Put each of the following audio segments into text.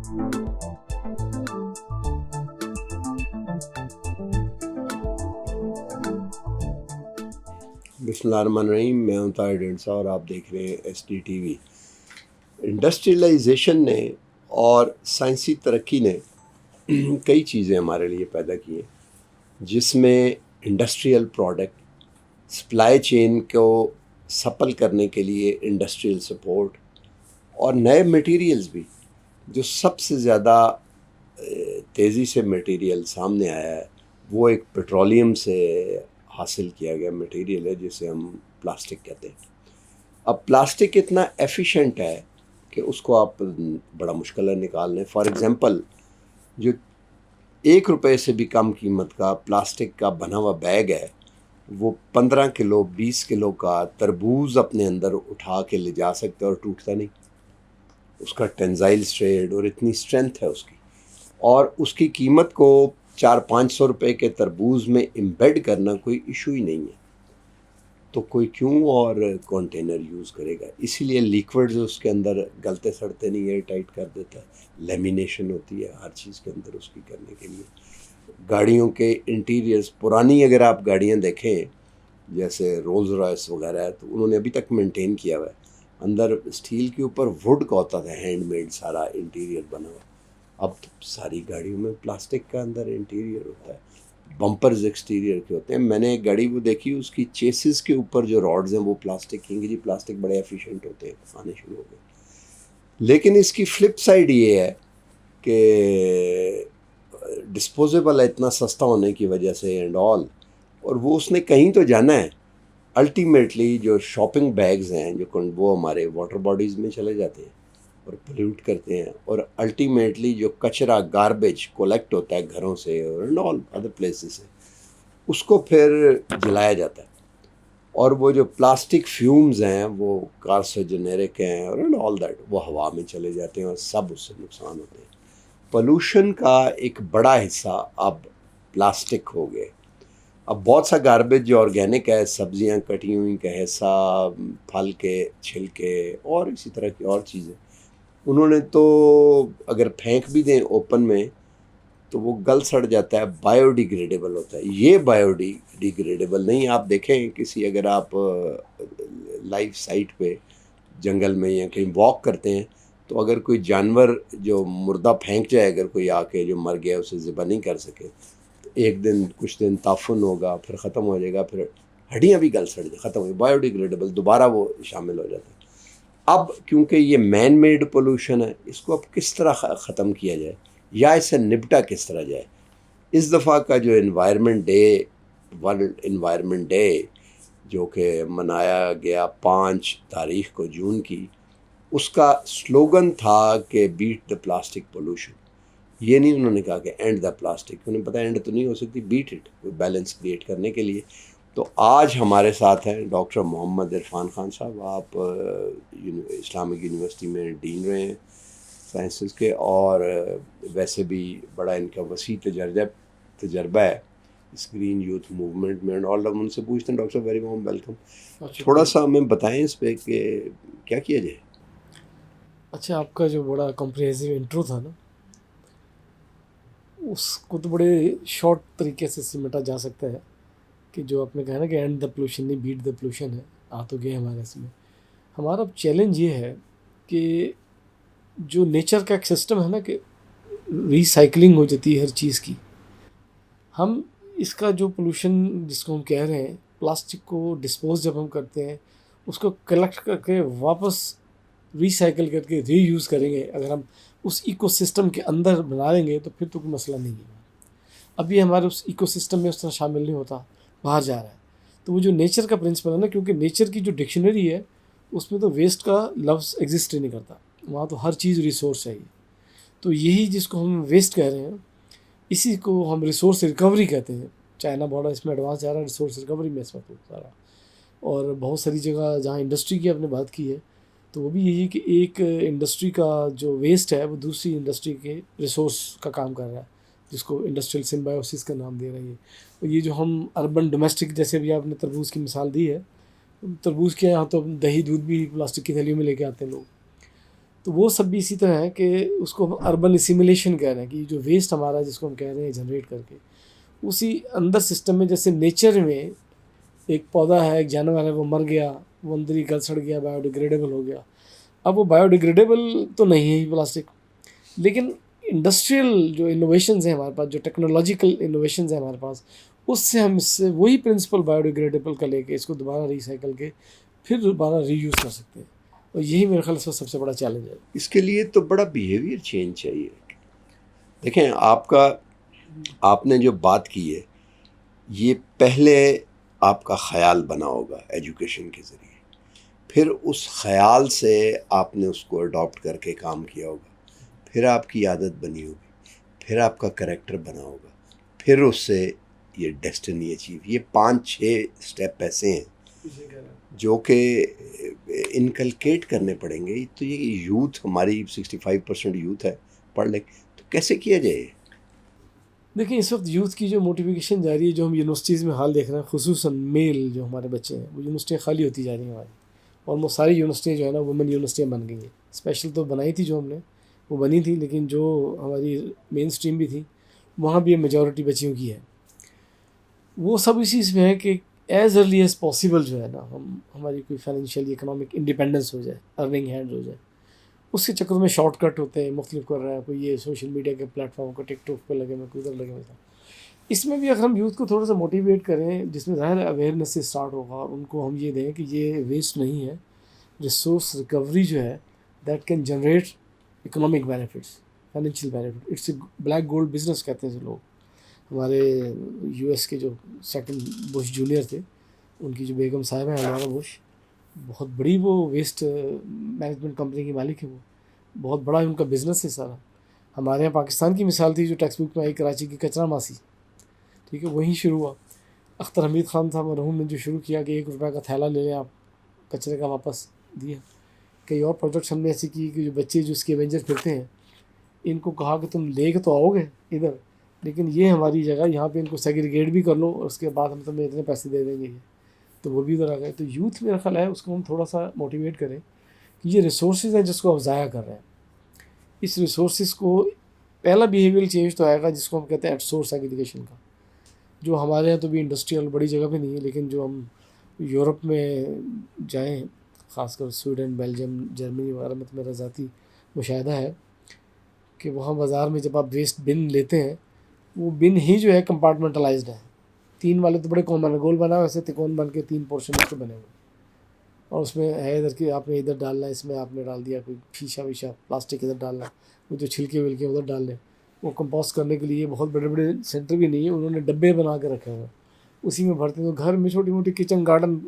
بسم اللہ الرحمن الرحیم، میں ہوں طاہر ڈینسا اور آپ دیکھ رہے ہیں S D T V. Industrialisation نے اور سائنسی ترقی نے کئی چیزیں ہمارے لیے پیدا کی ہیں، جس میں انڈسٹریل پروڈکٹ، سپلائی چین کو سپل کرنے کے لیے انڈسٹریل سپورٹ اور نئے میٹیریلز بھی۔ جو سب سے زیادہ تیزی سے میٹیریل سامنے آیا ہے وہ ایک پیٹرولیم سے حاصل کیا گیا میٹیریل ہے جسے ہم پلاسٹک کہتے ہیں۔ اب پلاسٹک اتنا ایفیشینٹ ہے کہ اس کو آپ بڑا مشکل ہے نکالنے۔ فار ایگزامپل، جو 1 روپے سے بھی کم قیمت کا پلاسٹک کا بنا ہوا بیگ ہے، وہ 15 کلو 20 کلو کا تربوز اپنے اندر اٹھا کے لے جا سکتا ہے اور ٹوٹتا نہیں۔ اس کا ٹینزائل اسٹریٹ اور اتنی اسٹرینتھ ہے اس کی، اور اس کی قیمت کو 400-500 روپے کے تربوز میں امبیڈ کرنا کوئی ایشو ہی نہیں ہے، تو کوئی کیوں اور کنٹینر یوز کرے گا؟ اسی لیے لیکوڈز اس کے اندر گلتے سڑتے نہیں، ایئر ٹائٹ کر دیتا ہے، لیمینیشن ہوتی ہے ہر چیز کے اندر اس کی کرنے کے لیے۔ گاڑیوں کے انٹیریئرز، پرانی اگر آپ گاڑیاں دیکھیں جیسے رولز رائس وغیرہ ہے، تو انہوں نے ابھی تک مینٹین کیا ہوا ہے، اندر اسٹیل کے اوپر ووڈ کا ہوتا تھا، ہینڈ میڈ سارا انٹیریئر بنا ہوا۔ اب تو ساری گاڑیوں میں پلاسٹک کا اندر انٹیریئر ہوتا ہے، بمپرز ایکسٹیریئر کے ہوتے ہیں۔ میں نے ایک گاڑی وہ دیکھی، اس کی چیسز کے اوپر جو راڈز ہیں وہ پلاسٹک کی ہیں، جی پلاسٹک بڑے ایفیشینٹ ہوتے ہیں، آنے شروع ہو گئے۔ لیکن اس کی فلپ سائڈ یہ ہے کہ ڈسپوزیبل ہے اتنا سستا ہونے کی وجہ سے اینڈ آل، اور وہ اس نے کہیں تو جانا ہے۔ الٹیمیٹلی جو شاپنگ بیگز ہیں وہ ہمارے واٹر باڈیز میں چلے جاتے ہیں اور پولیوٹ کرتے ہیں، اور الٹیمیٹلی جو کچرا گاربیج کولیکٹ ہوتا ہے گھروں سے اور آل ادر پلیسز سے، اس کو پھر جلایا جاتا ہے، اور وہ جو پلاسٹک فیومز ہیں وہ کارسوجنیرک ہیں اور آل دیٹ، وہ ہوا میں چلے جاتے ہیں اور سب اس سے نقصان ہوتے ہیں۔ پولوشن کا ایک بڑا حصہ اب پلاسٹک ہو گئے۔ اب بہت سا گاربیج جو آرگینک ہے، سبزیاں کٹی ہوئی کا حصہ، پھل کے چھلکے اور اسی طرح کی اور چیزیں، انہوں نے تو اگر پھینک بھی دیں اوپن میں تو وہ گل سڑ جاتا ہے، بایو ڈیگریڈیبل ہوتا ہے۔ یہ بایو ڈیگریڈیبل نہیں۔ آپ دیکھیں کسی، اگر آپ لائف سائٹ پہ جنگل میں یا کہیں واک کرتے ہیں، تو اگر کوئی جانور جو مردہ پھینک جائے، اگر کوئی آ کے جو مر گیا اسے ذبح نہیں کر سکے، تو ایک دن کچھ دن تعفن ہوگا، پھر ختم ہو جائے گا، پھر ہڈیاں بھی گل سڑ جائیں، ختم ہو، بایو ڈیگریڈیبل، دوبارہ وہ شامل ہو جاتا ہے۔ اب کیونکہ یہ مین میڈ پولوشن ہے، اس کو اب کس طرح ختم کیا جائے یا اس سے نپٹا کس طرح جائے؟ اس دفعہ کا جو environment day, world environment day, جو کہ منایا گیا 5 تاریخ کو جون کی، اس کا سلوگن تھا کہ بیٹ دا پلاسٹک پولوشن۔ یہ نہیں انہوں نے کہا کہ اینڈ دا پلاسٹک، انہیں پتہ اینڈ تو نہیں ہو سکتی، بیٹ اٹ، کوئی بیلنس کریٹ کرنے کے لیے۔ تو آج ہمارے ساتھ ہیں ڈاکٹر محمد عرفان خان صاحب، آپ اسلامک یونیورسٹی میں ڈین رہے ہیں سائنسز کے، اور ویسے بھی بڑا ان کا وسیع تجربہ ہے اس گرین یوتھ موومنٹ میں، اور ان سے پوچھتے ہیں ڈاکٹر ویری وارم ویلکم۔ تھوڑا سا ہمیں بتائیں اس پہ کہ کیا کیا جائے۔ اچھا، آپ کا جو بڑا کمپریہنسو انٹرو تھا نا، اس کو تو بڑے شارٹ طریقے سے سمٹا جا سکتا ہے کہ جو آپ نے کہا نا کہ اینڈ دا پولوشن نہیں، بیٹ دا پولوشن ہے، آ تو گئے ہمارے اس میں۔ ہمارا چیلنج یہ ہے کہ جو نیچر کا ایک سسٹم ہے نا کہ ریسائکلنگ ہو جاتی ہے ہر چیز کی، ہم اس کا جو پولوشن جس کو ہم کہہ رہے ہیں، پلاسٹک کو ڈسپوز جب ہم کرتے ہیں، اس کو کلیکٹ کر کے واپس ریسائیکل کر کے ری یوز کریں گے، اگر ہم اس ایکو سسٹم کے اندر بنا لیں گے تو پھر تو کوئی مسئلہ نہیں ہے۔ اب یہ ہمارے اس ایکو سسٹم میں اس طرح شامل نہیں ہوتا، باہر جا رہا ہے۔ تو وہ جو نیچر کا پرنسپل ہے نا، کیونکہ نیچر کی جو ڈکشنری ہے اس میں تو ویسٹ کا لفظ ایگزسٹ ہی نہیں کرتا، وہاں تو ہر چیز ریسورس چاہیے۔ تو یہی جس کو ہم ویسٹ کہہ رہے ہیں، اسی کو ہم ریسورس ریکوری کہتے ہیں۔ چائنا بڑا اس میں ایڈوانس جا رہا ہے ریسورس ریکوری میں اس وقت سارا، اور بہت ساری جگہ جہاں انڈسٹری کی آپ نے بات کی ہے، تو وہ بھی یہی کہ ایک انڈسٹری کا جو ویسٹ ہے وہ دوسری انڈسٹری کے ریسورس کا کام کر رہا ہے، جس کو انڈسٹریل سمبایوسس کا نام دے رہی ہے۔ اور یہ جو ہم اربن ڈومیسٹک، جیسے بھی آپ نے تربوز کی مثال دی ہے، تربوز کے یہاں تو دہی دودھ بھی پلاسٹک کی تھیلیوں میں لے کے آتے ہیں لوگ۔ تو وہ سب بھی اسی طرح ہے کہ اس کو ہم اربن اسیمولیشن کہہ رہے ہیں کہ جو ویسٹ ہمارا جس کو ہم کہہ رہے ہیں جنریٹ کر کے اسی اندر سسٹم میں، جیسے نیچر میں ایک پودا ہے، ایک جانور ہے، وہ مر گیا، وہ اندر ہی گل سڑ گیا، بایو ڈیگریڈیبل ہو گیا. اب وہ بایو ڈیگریڈیبل تو نہیں ہے ہی پلاسٹک، لیکن انڈسٹریل جو انوویشنز ہیں ہمارے پاس، جو ٹیکنالوجیکل انوویشنز ہیں ہمارے پاس، اس سے ہم اس سے وہی پرنسپل بایو ڈیگریڈیبل کا لے کے اس کو دوبارہ ریسائیکل کے پھر دوبارہ ری یوز کر سکتے ہیں. اور یہی میرے خیال سے سب سے بڑا چیلنج ہے. اس کے لیے تو بڑا بیہیویئر چینج چاہیے. دیکھیں آپ نے جو بات کی ہے یہ پہلے آپ کا خیال بنا ہوگا ایجوکیشن کے ذریعے، پھر اس خیال سے آپ نے اس کو اڈاپٹ کر کے کام کیا ہوگا، پھر آپ کی عادت بنی ہوگی، پھر آپ کا کریکٹر بنا ہوگا، پھر اس سے یہ ڈیسٹنی اچیو. یہ 5-6 اسٹیپ ایسے ہیں جو کہ انکلکیٹ کرنے پڑیں گے. تو یہ یوتھ ہماری 65% یوتھ ہے پڑھ لے، تو کیسے کیا جائے؟ دیکھیں اس وقت یوتھ کی جو موٹیویشن جاری ہے، جو ہم یونیورسٹیز میں حال دیکھ رہے ہیں، خصوصاً میل جو ہمارے بچے ہیں، وہ یونیورسٹیاں خالی ہوتی جا رہی ہیں ہماری. اور وہ ساری یونیورسٹیاں جو ہے نا وومن یونیورسٹیاں بن گئی ہیں. اسپیشل تو بنائی تھی جو ہم نے، وہ بنی تھی، لیکن جو ہماری مین اسٹریم بھی تھی وہاں بھی میجورٹی بچیوں کی ہے. وہ سب اسی اس میں ہے کہ ایز ارلی ایز پاسبل جو ہے نا ہماری کوئی فائنینشیل اکنامک انڈیپینڈنس ہو جائے، ارننگ ہینڈ ہو جائے. اس کے چکر میں شارٹ کٹ ہوتے ہیں، مختلف کر رہا ہے، کوئی یہ سوشل میڈیا کے پلیٹ فارم کو ٹک ٹاک پہ لگے میں، کوئی ادھر لگے میں. اس میں بھی اگر ہم یوتھ کو تھوڑا سا موٹیویٹ کریں، جس میں ظاہر اویئرنیس سے اسٹارٹ ہوگا، اور ان کو ہم یہ دیں کہ یہ ویسٹ نہیں ہے، ریسورس ریکوری جو ہے that can generate economic benefits, financial benefit. It's a black gold business کہتے ہیں جو لوگ. ہمارے یو ایس کے جو سیکنڈ بش جونیئر تھے، ان کی جو بیگم صاحب ہیں لورا بش، بہت بڑی وہ ویسٹ مینجمنٹ کمپنی کی مالک ہے. وہ بہت بڑا ان کا بزنس ہے سارا. ہمارے یہاں پاکستان کی مثال تھی جو ٹیکسٹ بک میں آئی، کراچی کی کچرا ماسی، ٹھیک ہے، وہیں شروع ہوا. اختر حمید خان تھا مرحوم نے جو شروع کیا کہ 1 روپے کا تھیلا لے لیں آپ کچرے کا، واپس دیا. کئی اور پروجیکٹس ہم نے ایسی کی کہ جو بچے جو اس کے ایونجر پھرتے ہیں، ان کو کہا کہ تم لے کے تو آؤ گے ادھر، لیکن یہ ہماری جگہ، یہاں پہ ان کو سیگریگیٹ بھی کر لو، اور اس کے بعد ہم تمہیں اتنے پیسے دے دیں گے. تو وہ بھی ادھر آ گئے. تو یوتھ میرا خیال ہے اس کو ہم تھوڑا سا موٹیویٹ کریں کہ یہ ریسورسز ہیں جس کو آپ ضائع کر رہے ہیں. اس ریسورسز کو پہلا بیہیویئر چینج تو آئے گا جس کو ہم کہتے ہیں ایٹ سورس ایگریگیشن کا، جو ہمارے یہاں تو بھی انڈسٹریل بڑی جگہ پہ نہیں ہے، لیکن جو ہم یورپ میں جائیں، خاص کر سویڈن، بیلجیم، جرمنی وغیرہ میں، تو میرا ذاتی مشاہدہ ہے کہ وہاں بازار میں جب آپ ویسٹ بن لیتے ہیں، وہ بن ہی جو ہے کمپارٹمنٹلائزڈ ہے. 3 والے تو بڑے کامن ہیں، گول بنا ہوا ویسے تکون بن کے 3 پورشن اس کے بنے ہوئے، اور اس میں ہے ادھر کہ آپ نے ادھر ڈالنا ہے، اس میں آپ نے ڈال دیا کوئی شیشہ ویشہ پلاسٹک ادھر ڈالنا، وہ جو چھلکے ولکے ادھر ڈال لیں. وہ کمپوسٹ کرنے کے لیے بہت بڑے بڑے سینٹر بھی نہیں ہیں، انہوں نے ڈبے بنا کے رکھے ہوئے ہیں، اسی میں بھرتے ہیں. تو گھر میں چھوٹی موٹی کچن گارڈن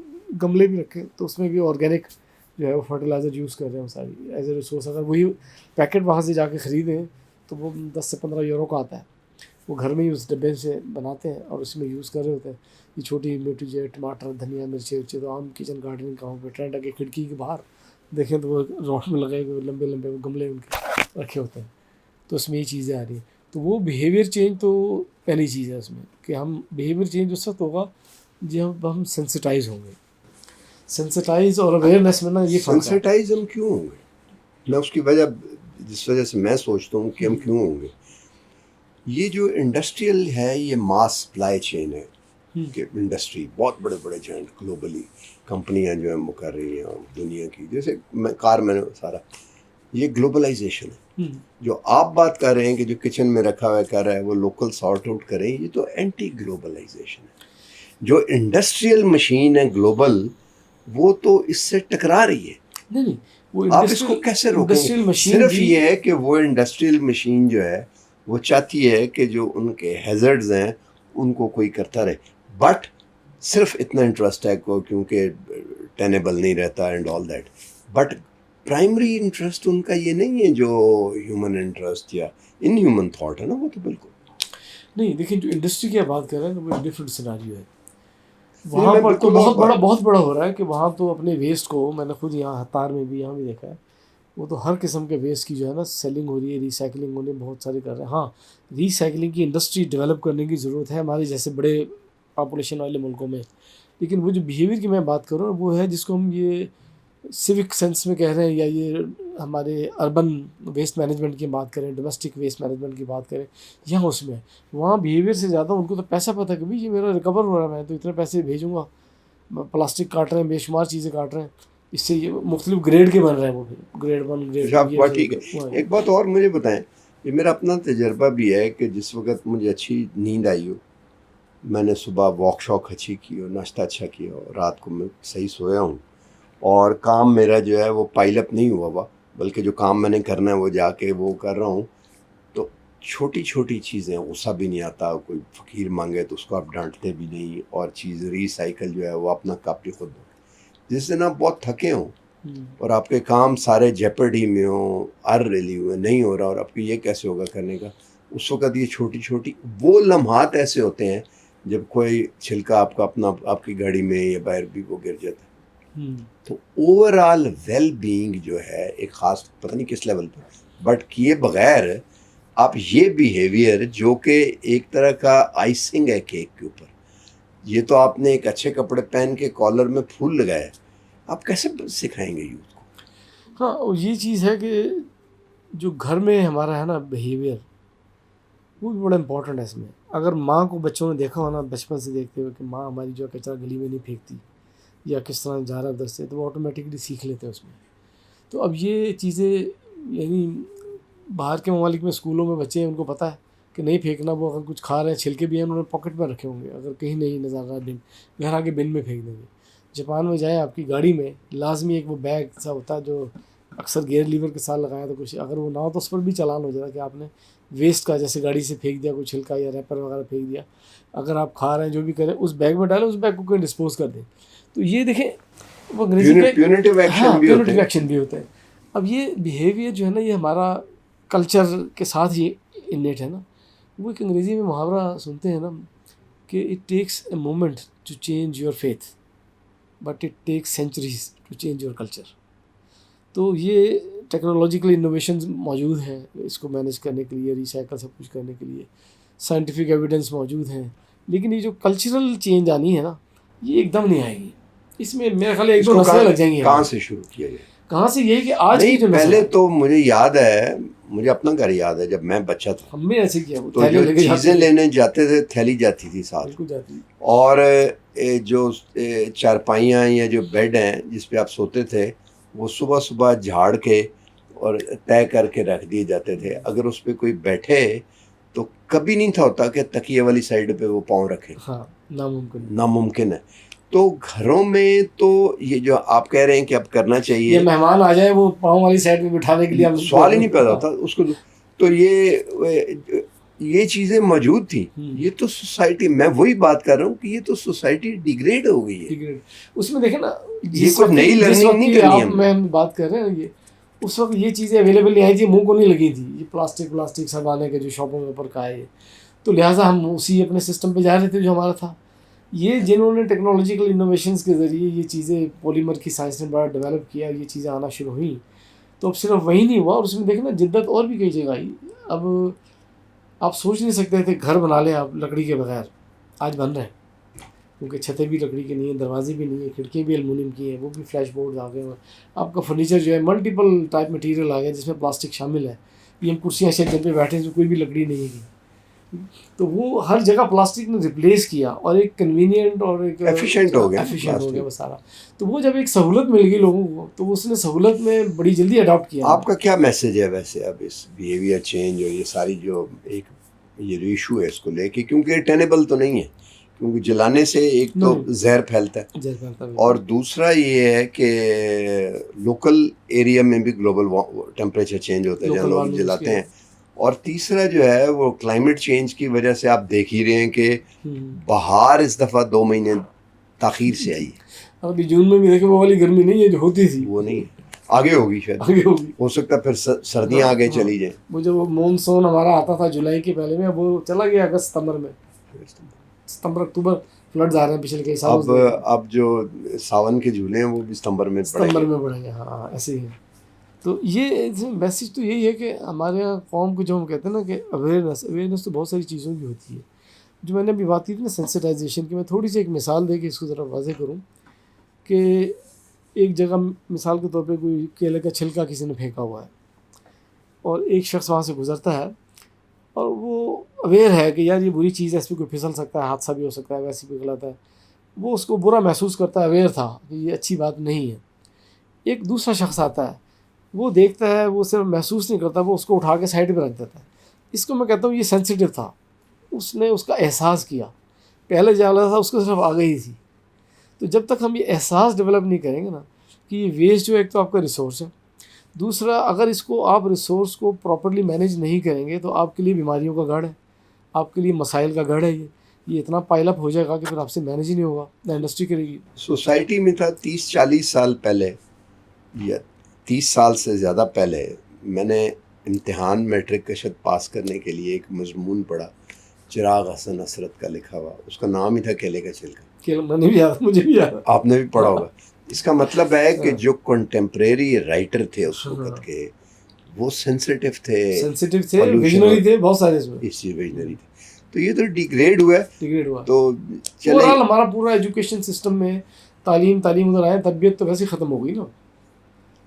گملے بھی رکھے، تو اس میں بھی آرگینک جو ہے وہ فرٹیلائزر یوز کر رہے ہیں ساری ایز اے ریسورس. اگر وہی پیکٹ وہاں سے جا کے خریدیں تو وہ 10 سے 15 یورو کا آتا ہے. وہ گھر میں ہی اس ڈبے سے بناتے ہیں اور اس میں یوز کر رہے ہوتے ہیں. یہ چھوٹی موٹی جو ہے ٹماٹر، دھنیا، مرچی ورچی، تو عام کچن گارڈننگ کا پہ ٹرینڈ ہے کہ کھڑکی کے باہر دیکھیں تو وہ روڈ میں لگے ہوئے لمبے لمبے وہ گملے ان کے رکھے ہوتے ہیں. تو اس میں یہ چیزیں آ رہی ہیں. تو وہ بیہیویئر چینج تو پہلی چیز ہے اس میں، کہ ہم بیہیویئر چینج اس وقت ہوگا جب ہم سینسٹائز ہوں گے. سینسٹائز اور اویئرنیس میں نا یہ فرق ہے. سینسٹائز ہم کیوں ہوں گے؟ میں اس کی وجہ، جس وجہ سے میں سوچتا ہوں کہ ہم کیوں ہوں گے، یہ جو انڈسٹریل ہے یہ ماس سپلائی چین ہے کہ انڈسٹری بہت بڑے بڑے جائنٹ گلوبلی کمپنیاں جو ہیں وہ کر رہی ہیں دنیا کی، جیسے کار میں سارا یہ گلوبلائزیشن ہے. جو آپ بات کر رہے ہیں کہ جو کچن میں رکھا ہوا کر رہا ہے وہ لوکل سارٹ آؤٹ کریں، یہ تو اینٹی گلوبلائزیشن ہے. جو انڈسٹریل مشین ہے گلوبل، وہ تو اس سے ٹکرا رہی ہے. نہیں، وہ آپ اس کو کیسے روکیں گے؟ صرف یہ ہے کہ وہ انڈسٹریل مشین جو ہے وہ چاہتی ہے کہ جو ان کے ہیزرڈز ہیں ان کو کوئی کرتا رہے، بٹ صرف اتنا انٹرسٹ ہے کو کیونکہ ٹینیبل نہیں رہتا and all that. But primary interest in کا یہ نہیں ہے جو ہیومن انٹرسٹ یا ان ہیومن تھاٹ ہے نا، وہ تو بالکل نہیں. دیکھیں جو انڈسٹری کی آپ بات کر رہے ہیں وہ ڈفرینٹ سیناریو ہے. وہاں پر تو بہت بڑا ہو رہا ہے کہ وہاں تو اپنے ویسٹ کو، میں نے خود یہاں ہتار میں بھی یہاں بھی دیکھا ہے، وہ تو ہر قسم کے ویسٹ کی جو ہے نا سیلنگ ہو رہی ہے، ریسائکلنگ ہو رہی ہے، بہت سارے کر رہے ہیں. ہاں، ریسائکلنگ کی انڈسٹری ڈیولپ کرنے کی ضرورت ہے ہمارے جیسے بڑے پاپولیشن والے ملکوں میں. لیکن وہ جو بیہیویئر کی میں بات کر رہا ہوں وہ ہے جس کو ہم یہ سوک سینس میں کہہ رہے ہیں، یا یہ ہمارے اربن ویسٹ مینجمنٹ کی بات کریں، ڈومیسٹک ویسٹ مینجمنٹ کی بات کریں، یہاں اس میں وہاں بیہیویئر سے زیادہ ان کو تو پیسہ پتہ ہے کہ بھائی یہ میرا ریکور ہو رہا ہے، میں تو اتنے پیسے بھیجوں گا، پلاسٹک کاٹ رہے ہیں، بے شمار چیزیں کاٹ رہے ہیں، اس سے یہ مختلف گریڈ کے بن رہے ہیں، وہ گریڈ 1 گریڈ آپ بات ٹھیک ہے. ایک بات اور مجھے بتائیں، یہ میرا اپنا تجربہ بھی ہے کہ جس وقت مجھے اچھی نیند آئی ہو، میں نے صبح واک شاک اچھی کی ہو، ناشتہ اچھا کیا ہو، رات کو میں صحیح سویا ہوں، اور کام میرا جو ہے وہ پائل اپ نہیں ہوا ہوا، بلکہ جو کام میں نے کرنا ہے وہ جا کے وہ کر رہا ہوں، تو چھوٹی چھوٹی چیزیں غصہ بھی نہیں آتا، کوئی فقیر مانگے تو اس کو آپ ڈانٹتے بھی نہیں، اور چیز ریسائیکل جو ہے وہ اپنا کپ بھی خود دو. جس دن آپ بہت تھکے ہوں اور آپ کے کام سارے جیپرڈی میں ہوں، ریلی ہوئے نہیں ہو رہا، اور آپ کو یہ کیسے ہوگا کرنے کا، اس وقت یہ چھوٹی چھوٹی وہ لمحات ایسے ہوتے ہیں جب کوئی چھلکا آپ کا اپنا آپ کی گاڑی میں یا باہر بھی وہ گر جاتا ہے. تو اوور آل ویل بینگ جو ہے ایک خاص پتہ نہیں کس لیول پر، بٹ کیے بغیر آپ یہ بیہیویئر جو کہ ایک طرح کا آئسنگ ہے کیک کے اوپر، یہ تو آپ نے ایک اچھے کپڑے پہن کے کالر میں پھول لگایا، آپ کیسے سکھائیں گے یوتھ کو؟ ہاں یہ چیز ہے کہ جو گھر میں ہمارا ہے نا بیہیویئر، وہ بھی بڑا امپورٹنٹ ہے اس میں. اگر ماں کو بچوں نے دیکھا ہو نا بچپن سے دیکھتے ہوئے کہ ماں ہماری جو کچرا گلی میں نہیں پھینکتی یا کس طرح جا رہا ادھر سے، تو وہ آٹومیٹکلی سیکھ لیتے ہیں اس میں. تو اب یہ چیزیں یعنی باہر کے ممالک میں اسکولوں میں بچے ہیں، ان کو پتہ ہے کہ نہیں پھینکنا، وہ اگر کچھ کھا رہے ہیں چھلکے بھی ہیں انہوں نے پاکٹ میں رکھے ہوں گے، اگر کہیں نہیں نظر آ رہا بن، گھر آ کے بن میں پھینک دیں گے. جاپان میں جائیں آپ کی گاڑی میں لازمی ایک وہ بیگ سا ہوتا ہے جو اکثر گیئر لیور کے ساتھ لگایا تو کچھ، اگر وہ نہ ہو تو اس پر بھی چالان ہو جاتا کہ آپ نے ویسٹ کا جیسے گاڑی سے پھینک دیا کوئی چھلکا یا ریپر وغیرہ پھینک دیا، اگر آپ کھا رہے ہیں جو بھی کریں اس بیگ میں ڈالیں، اس بیگ کو کوئی ڈسپوز کر دیں. تو یہ دیکھیں وہ انگریزی کا پیونیٹیو ایکشن بھی ہوتے ہیں. ایکشن بھی ہوتا ہے. اب یہ بیہیویئر جو ہے نا یہ ہمارا کلچر کے ساتھ ہی انیٹ ہے نا. وہ ایک انگریزی میں محاورہ سنتے ہیں نا کہ it takes a moment to change your faith but it takes centuries to change your culture. تو یہ ٹیکنالوجیکل انوویشنز موجود ہیں اس کو مینیج کرنے کے لیے، ریسائیکل سب کچھ کرنے کے لیے، سائنٹیفک ایویڈنس موجود ہیں، لیکن یہ جو کلچرل چینج آنی ہے نا یہ ایک دم نہیں آئے گی. اس میں میرا خیال ہے ایک دو نسلیں لگ جائیں گی. کہاں سے شروع کیا جائے؟ کہاں سے؟ یہی کہ آج کی جو پہلے تو مجھے یاد ہے، مجھے اپنا گھر یاد ہے جب میں بچہ تھا، ہم نے ایسے کیا، تو جو چیزیں لینے جاتے تھے تھیلی جاتی تھی ساتھ، بالکل جاتی، اور جو چارپائیاں یا جو بیڈ ہیں جس پہ آپ سوتے تھے وہ صبح صبح جھاڑ کے اور طے کر کے رکھ دیے جاتے تھے. اگر اس پہ کوئی بیٹھے تو کبھی نہیں تھا ہوتا کہ تکیے والی سائڈ پہ وہ پاؤں رکھے، ہاں ناممکن ہے. تو گھروں میں تو یہ جو آپ کہہ رہے ہیں کہ اب کرنا چاہیے، یہ مہمان آ جائے وہ پاؤں والی سائڈ میں بٹھانے کے لیے سوال ہی نہیں پیدا ہوتا اس کو. تو یہ چیزیں موجود تھیں. یہ تو سوسائٹی، میں وہی بات کر رہا ہوں کہ یہ تو سوسائٹی ڈیگریڈ ہو گئی ہے. اس میں دیکھیں نا یہ کوئی نئی لرننگ نہیں کرنی ہے. میں بات کر رہے ہیں یہ اس وقت یہ چیزیں اویلیبل نہیں آئی تھی، منہ کو نہیں لگی تھی یہ پلاسٹک سب آنے کے جو شاپوں کے اوپر کا ہے، تو لہٰذا ہم اسی اپنے سسٹم پہ جا رہے تھے جو ہمارا تھا. یہ جنہوں نے ٹیکنالوجیکل انوویشنس کے ذریعے یہ چیزیں پولیمر کی سائنس نے بڑا ڈیولپ کیا، یہ چیزیں آنا شروع ہوئیں، تو اب صرف وہی نہیں ہوا، اور اس میں دیکھنا جدت اور بھی کئی جگہ آئی. اب آپ سوچ نہیں سکتے تھے گھر بنا لیں آپ لکڑی کے بغیر، آج بن رہے ہیں، کیونکہ چھتیں بھی لکڑی کی نہیں ہیں، دروازے بھی نہیں ہیں، کھڑکیاں بھی المونیم کی ہیں، وہ بھی فلیش بورڈ آ گئے ہیں. آپ کا فرنیچر جو ہے ملٹیپل ٹائپ مٹیریل آ گیا جس میں پلاسٹک شامل ہے. یہ ہم کرسیاں جن پہ بیٹھے ہیں کوئی بھی لکڑی نہیں ہے، تو وہ ہر جگہ پلاسٹک نے ریپلیس کیا اور ایک کنوینئنٹ اور ایک ایفیشینٹ ہو گیا وہ سارا. تو وہ جب ایک سہولت مل گئی لوگوں کو تو اس نے سہولت میں بڑی جلدی اڈاپٹ کیا. آپ کا کیا میسج ہے ویسے اب اس بیہیویئر چینج اور یہ ساری جو ایک یہ ایشو ہے اس کو لے کے، کیونکہ ٹینیبل تو نہیں ہے، کیونکہ جلانے سے ایک تو زہر پھیلتا ہے، اور دوسرا یہ ہے کہ لوکل ایریا میں بھی گلوبل ٹیمپریچر چینج ہوتا ہے جہاں لوگ جلاتے ہیں، اور تیسرا جو ہے وہ کلائمیٹ چینج کی وجہ سے آپ دیکھ ہی رہے ہیں کہ بہار اس دفعہ 2 مہینے تاخیر سے آئی ہے. ابھی جون میں بھی دیکھیں وہ والی گرمی نہیں ہے جو ہوتی تھی، وہ نہیں، آگے ہوگی شاید، آگے ہوگی، ہو سکتا ہے پھر سردیاں آگے چلی جائیں. وہ جو مونسون ہمارا آتا تھا جولائی کے پہلے میں، وہ چلا گیا اگست ستمبر میں، ستمبر اکتوبر فلڈز آ رہے ہیں پچھلے کئی سالوں. اب جو ساون کے جھولے ہیں وہ بھی ستمبر میں پڑیں گے. ہاں ایسے ہی ہے. تو یہ میسج تو یہی ہے کہ ہمارے یہاں قوم کو جو ہم کہتے ہیں نا کہ اویئرنیس تو بہت ساری چیزوں کی ہوتی ہے. جو میں نے ابھی بات کی تھی نا سینسٹائزیشن کی، میں تھوڑی سی ایک مثال دے کے اس کو ذرا واضح کروں کہ ایک جگہ مثال کے طور پہ کوئی کیلے کا چھلکا کسی نے پھینکا ہوا ہے اور ایک شخص وہاں سے گزرتا ہے اور وہ اویئر ہے کہ یار یہ بری چیز ہے, اس پہ کوئی پھسل سکتا ہے, حادثہ بھی ہو سکتا ہے, ویسے بھی غلط ہے, وہ اس کو برا محسوس کرتا ہے, اویئر تھا کہ یہ اچھی بات نہیں ہے. ایک دوسرا شخص آتا ہے, وہ دیکھتا ہے, وہ صرف محسوس نہیں کرتا, وہ اس کو اٹھا کے سائڈ پہ رکھ دیتا ہے. اس کو میں کہتا ہوں یہ سینسیٹیو تھا, اس نے اس کا احساس کیا. پہلے جو والا تھا اس کو صرف آ گئی تھی. تو جب تک ہم یہ احساس ڈیولپ نہیں کریں گے نا کہ یہ ویسٹ جو ایک تو آپ کا ریسورس ہے, دوسرا اگر اس کو آپ ریسورس کو پراپرلی مینیج نہیں کریں گے تو آپ کے لیے بیماریوں کا گڑھ ہے, آپ کے لیے مسائل کا گڑھ ہے. یہ اتنا پائل اپ ہو جائے گا کہ پھر آپ سے مینیج ہی نہیں ہوگا, نہ انڈسٹری کرے گی. سوسائٹی میں تھا 30-40 سال پہلے یا 30 سال سے زیادہ پہلے, میں نے امتحان میٹرک کا شاید پاس کرنے کے لیے ایک مضمون پڑھا, چراغ حسن حسرت کا لکھا ہوا, اس کا نام ہی تھا کیلے کا چھلکا. میں نے بھی یاد, مجھے بھی یاد. آپ نے بھی پڑھا ہوگا. اس کا مطلب ہے کہ جو کنٹمپریری رائٹر تھے اس وقت کے, وہ سینسیٹیو تھے, ویژنری تھے, بہت سارے اس چیز ویژنری تھے. تو یہ تو ڈیگریڈ ہوا. تو چلے ہمارا پورا ایجوکیشن سسٹم میں تعلیم ادھر آئے, تربیت تو ویسے ختم ہو گئی نا.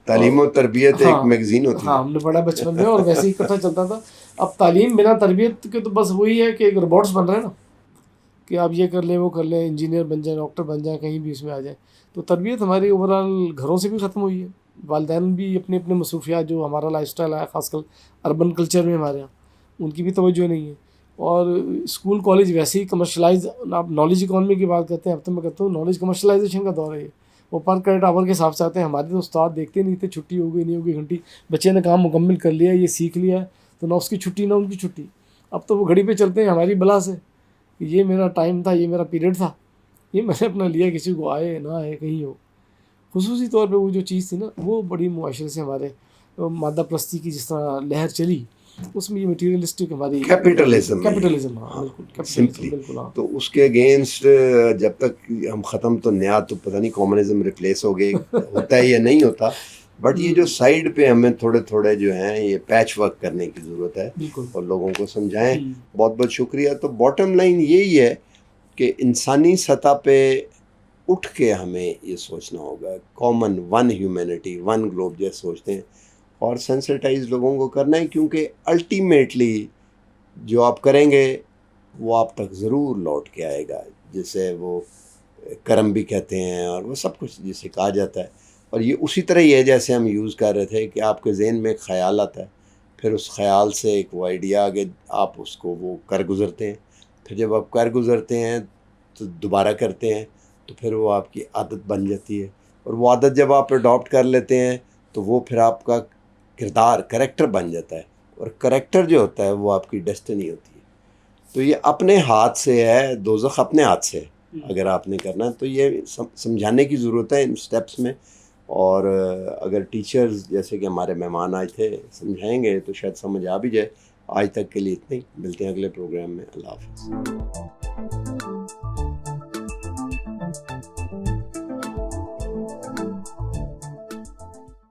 تعلیم و تربیت ایک میگزین ہوتی ہے, ہاں ہم نے پڑھا بچپن میں اور ویسے ہی اکٹھا چلتا تھا. اب تعلیم بنا تربیت کے تو بس وہی ہے کہ ایک روبوٹس بن رہے ہیں نا, کہ آپ یہ کر لیں وہ کر لیں, انجینئر بن جائیں, ڈاکٹر بن جائیں, کہیں بھی اس میں آ جائیں. تو تربیت ہماری اوور آل گھروں سے بھی ختم ہوئی ہے. والدین بھی اپنے اپنے مصروفیات, جو ہمارا لائف اسٹائل ہے خاص کر اربن کلچر میں ہمارے یہاں, ان کی بھی توجہ نہیں ہے. اور اسکول کالج ویسے ہی کمرشلائز, آپ نالج اکانومی کی بات کرتے ہیں, اب تو میں کہتا ہوں نالج کمرشلائزیشن کا دور ہے یہ. وہ پر کریڈٹ آور کے حساب سے آتے ہیں. ہمارے تو استاد دیکھتے نہیں تھے, چھٹی ہو گئی نہیں ہو گئی گھنٹی, بچے نے کام مکمل کر لیا, یہ سیکھ لیا ہے, تو نہ اس کی چھٹی نہ ان کی چھٹی. اب تو وہ گھڑی پہ چلتے ہیں ہماری بلا سے, یہ میرا ٹائم تھا, یہ میرا پیریڈ تھا, یہ میں نے اپنا لیا, کسی کو آئے نہ آئے کہیں ہو. خصوصی طور پہ وہ جو چیز تھی نا, وہ بڑی معاشرے سے ہمارے مادہ پرستی کی جس طرح لہر چلی, اس میں یہ مٹیریلسٹک ہماری کیپٹلزم ہاں سمپلی. تو اس کے اگینسٹ جب تک ہم ختم تو نیا, تو پتہ نہیں کامونزم ریپلیس ہو گئے, ہوتا ہے یا نہیں ہوتا. بٹ یہ جو سائڈ پہ ہمیں تھوڑے تھوڑے جو ہیں یہ پیچ ورک کرنے کی ضرورت ہے, اور لوگوں کو سمجھائیں. بہت بہت شکریہ. تو باٹم لائن یہی ہے کہ انسانی سطح پہ اٹھ کے ہمیں یہ سوچنا ہوگا, common one humanity one Globe جیسے سوچتے ہیں, اور سینسٹائز لوگوں کو کرنا ہے, کیونکہ الٹیمیٹلی جو آپ کریں گے وہ آپ تک ضرور لوٹ کے آئے گا, جسے وہ کرم بھی کہتے ہیں, اور وہ سب کچھ جسے کہا جاتا ہے. اور یہ اسی طرح ہی ہے جیسے ہم یوز کر رہے تھے کہ آپ کے ذہن میں ایک خیال آتا ہے, پھر اس خیال سے ایک وہ آئیڈیا آگے آپ اس کو وہ کر گزرتے ہیں, پھر جب آپ کر گزرتے ہیں تو دوبارہ کرتے ہیں, تو پھر وہ آپ کی عادت بن جاتی ہے, اور وہ عادت جب آپ اڈاپٹ کر لیتے ہیں تو وہ پھر آپ کا کردار کریکٹر بن جاتا ہے, اور کریکٹر جو ہوتا ہے وہ آپ کی ڈیسٹنی ہوتی ہے. تو یہ اپنے ہاتھ سے ہے, دوزخ اپنے ہاتھ سے ہے اگر آپ نے کرنا ہے. تو یہ سمجھانے کی ضرورت ہے ان سٹیپس میں, اور اگر ٹیچرز جیسے کہ ہمارے مہمان آئے تھے سمجھائیں گے تو شاید سمجھ آ بھی جائے. آج تک کے لیے اتنا ہی, ملتے ہیں اگلے پروگرام میں. اللہ حافظ.